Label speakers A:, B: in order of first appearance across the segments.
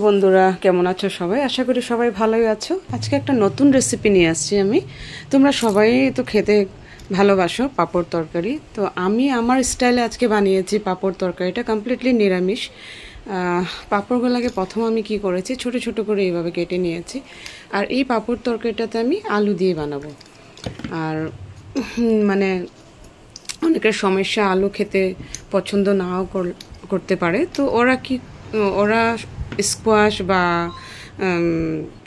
A: বন্ধুরা কেমন আছো সবাই? আশা করি সবাই ভালোই আছো। আজকে একটা নতুন রেসিপি নিয়ে আসছি আমি। তোমরা সবাই তো খেতে ভালোবাসো পাঁপড় তরকারি, তো আমি আমার স্টাইলে আজকে বানিয়েছি পাঁপড় তরকারিটা কমপ্লিটলি নিরামিষ। পাঁপড়গুলোকে প্রথম আমি কি করেছি, ছোট ছোট করে এইভাবে কেটে নিয়েছি। আর এই পাঁপড় তরকারিটাতে আমি আলু দিয়ে বানাবো। আর মানে অনেকের সমস্যা, আলু খেতে পছন্দ নাও করতে পারে, তো ওরা স্কোয়াশ বা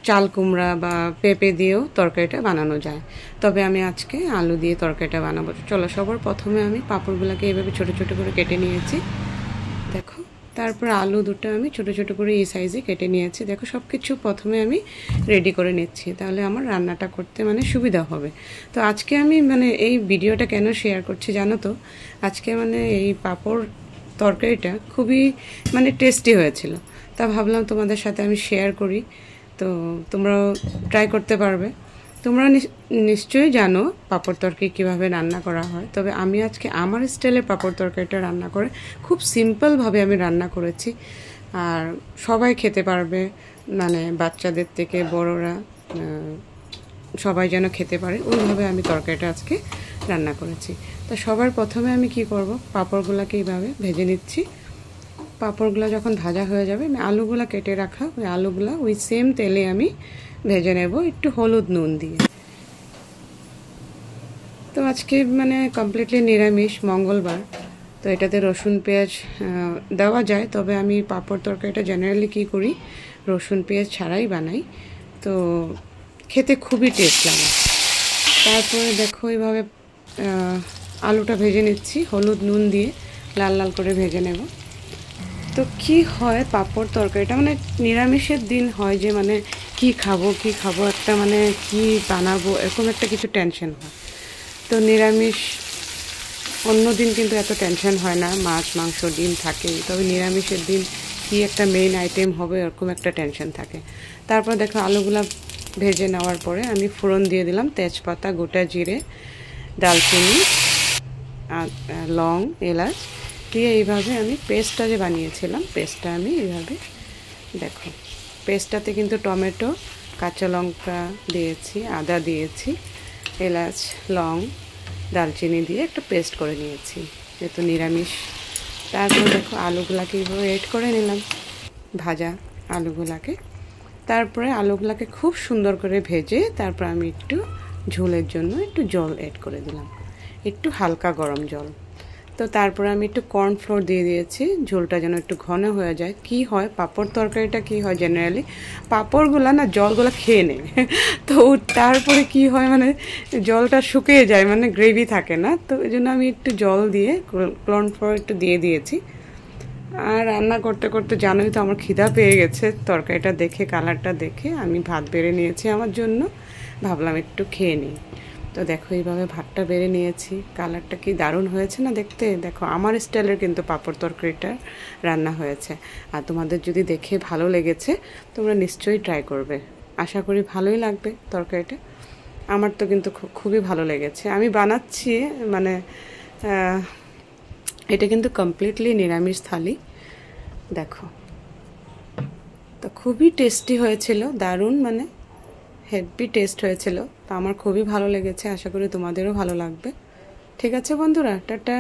A: চাল কুমড়া বা পেঁপে দিয়েও তরকারিটা বানানো যায়। তবে আমি আজকে আলু দিয়ে তরকারিটা বানাবো। চলো, সবার প্রথমে আমি পাঁপড়গুলোকে এইভাবে ছোট ছোট করে কেটে নিয়েছি, দেখো। তারপর আলু দুটো আমি ছোট ছোট করে এই সাইজে কেটে নিয়েছি, দেখো। সব কিছু প্রথমে আমি রেডি করে নিচ্ছি, তাহলে আমার রান্নাটা করতে সুবিধা হবে। তো আজকে আমি এই ভিডিওটা কেন শেয়ার করছি জানো তো? আজকে এই পাঁপড় তরকারিটা খুবই টেস্টি হয়েছিল, তা ভাবলাম তোমাদের সাথে আমি শেয়ার করি। তো তোমরাও ট্রাই করতে পারবে। তোমরা নিশ্চয়ই জানো পাঁপড় তরকারি কীভাবে রান্না করা হয়, তবে আমি আজকে আমার স্টাইলে পাঁপড় তরকারিটা রান্না করে খুব সিম্পলভাবে আমি রান্না করেছি। আর সবাই খেতে পারবে, বাচ্চাদের থেকে বড়রা সবাই যেন খেতে পারে, ওইভাবে আমি তরকারিটা আজকে রান্না করেছি। তো সবার প্রথমে আমি কি করব, পাঁপড়গুলোকে এইভাবে ভেজে নিচ্ছি। পাঁপড়গুলো যখন ভাজা হয়ে যাবে, আমি আলুগুলো কেটে রাখা ওই আলুগুলো ওই সেম তেলে আমি ভেজে নেব, একটু হলুদ নুন দিয়ে। তো আজকে কমপ্লিটলি নিরামিষ, মঙ্গলবার, তো এটাতে রসুন পেঁয়াজ দেওয়া যায়, তবে আমি পাঁপড় তরকারিটা জেনারেলি কী করি, রসুন পেঁয়াজ ছাড়াই বানাই, তো খেতে খুবই টেস্ট লাগে। তারপরে দেখো এইভাবে আলুটা ভেজে নিচ্ছি হলুদ নুন দিয়ে, লাল লাল করে ভেজে নেব। তো কি হয়, পাঁপড় তরকারিটা নিরামিষের দিন হয় যে কি খাবো একটা কি বানাবো, এরকম একটা কিছু টেনশন হয়। তো নিরামিষ অন্য দিন কিন্তু এত টেনশন হয় না, মাছ মাংস ডিম থাকেই, তবে নিরামিষের দিন কি একটা মেইন আইটেম হবে এরকম একটা টেনশন থাকে। তারপর দেখো আলুগুলা ভেজে নেওয়ার পরে আমি ফোড়ন দিয়ে দিলাম তেজপাতা, গোটা জিরে, দালচিনি, লং, এলাচ দিয়ে এইভাবে আমি পেস্টটা যে বানিয়েছিলাম, পেস্টটা আমি এইভাবে, দেখো পেস্টটাতে কিন্তু টমেটো, কাঁচা লঙ্কা দিয়েছি, আদা দিয়েছি, এলাচ, লং, দালচিনি দিয়ে একটা পেস্ট করে নিয়েছি, যেহেতু নিরামিষ। তারপর দেখো আলুগুলাকে এইভাবে এড করে নিলাম, ভাজা আলুগুলাকে। তারপরে আলুগুলাকে খুব সুন্দর করে ভেজে তারপর আমি একটু ঝোলের জন্য একটু জল এড করে দিলাম, একটু হালকা গরম জল। তো তারপরে আমি একটু কর্নফ্লোর দিয়ে দিয়েছি, ঝোলটা যেন একটু ঘন হয়ে যায়। কি হয়, পাঁপড় তরকারিটা কি হয়, জেনারেলি পাঁপড়গুলো না জলগুলো খেয়ে নেয়, তো তারপরে কি হয় জলটা শুকিয়ে যায়, গ্রেভি থাকে না। তো এই জন্য আমি একটু জল দিয়ে কর্নফ্লোর একটু দিয়ে দিয়েছি। আর রান্না করতে করতে জানোই তো আমার খিদা পেয়ে গেছে, তরকারিটা দেখে, কালারটা দেখে আমি ভাত বেড়ে নিয়েছি আমার জন্য, ভাবলাম একটু খেয়ে নিই। তো দেখো এইভাবে ভাতটা বেড়ে নিয়েছি, কালারটা কি দারুণ হয়েছে না দেখতে। দেখো আমার স্টাইলের কিন্তু পাঁপড় তরকারিটা রান্না হয়েছে। আর তোমাদের যদি দেখে ভালো লেগেছে, তোমরা নিশ্চয়ই ট্রাই করবে, আশা করি ভালোই লাগবে তরকারিটা। আমার তো কিন্তু খুবই ভালো লেগেছে। আমি বানাচ্ছি এটা কিন্তু কমপ্লিটলি নিরামিষ থালি, দেখো। তো খুবই টেস্টি হয়েছিল, দারুণ হেভি টেস্ট হয়েছিল। তো আমার খুবই ভালো লেগেছে, আশা করি তোমাদেরও ভালো লাগবে। ঠিক আছে বন্ধুরা, টাটা।